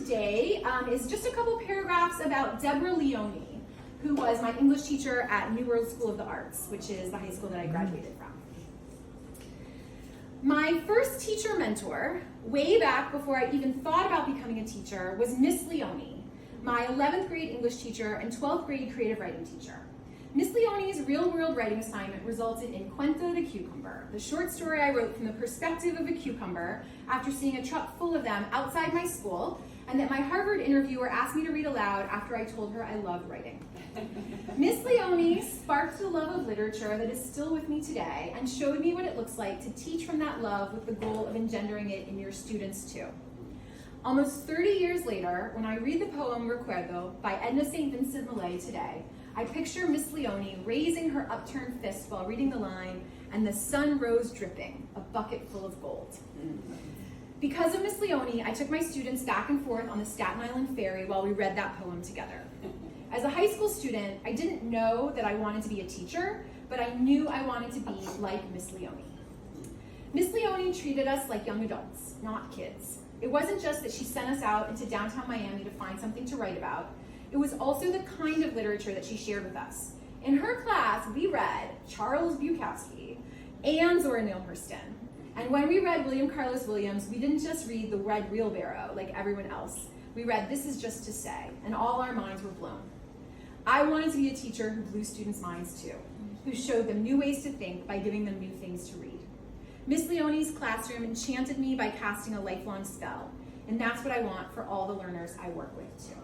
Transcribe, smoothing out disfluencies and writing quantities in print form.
today is just a couple paragraphs about Deborah Leone, who was my English teacher at New World School of the Arts, which is the high school that I graduated from. My first teacher mentor, way back before I even thought about becoming a teacher, was Miss Leone, my 11th grade English teacher and 12th grade creative writing teacher. Miss Leone's real-world writing assignment resulted in Cuento de Cucumber, the short story I wrote from the perspective of a cucumber after seeing a truck full of them outside my school, and that my Harvard interviewer asked me to read aloud after I told her I loved writing. Miss Leone sparked a love of literature that is still with me today and showed me what it looks like to teach from that love with the goal of engendering it in your students too. Almost 30 years later, when I read the poem Recuerdo by Edna St. Vincent Millay today, I picture Miss Leone raising her upturned fist while reading the line, "And the sun rose dripping, a bucket full of gold." Because of Miss Leone, I took my students back and forth on the Staten Island ferry while we read that poem together. As a high school student, I didn't know that I wanted to be a teacher, but I knew I wanted to be like Miss Leone. Miss Leone treated us like young adults, not kids. It wasn't just that she sent us out into downtown Miami to find something to write about. It was also the kind of literature that she shared with us. In her class, we read Charles Bukowski and Zora Neale Hurston. And when we read William Carlos Williams, we didn't just read The Red Wheelbarrow like everyone else. We read This Is Just to Say, and all our minds were blown. I wanted to be a teacher who blew students' minds too, who showed them new ways to think by giving them new things to read. Miss Leone's classroom enchanted me by casting a lifelong spell, and that's what I want for all the learners I work with too.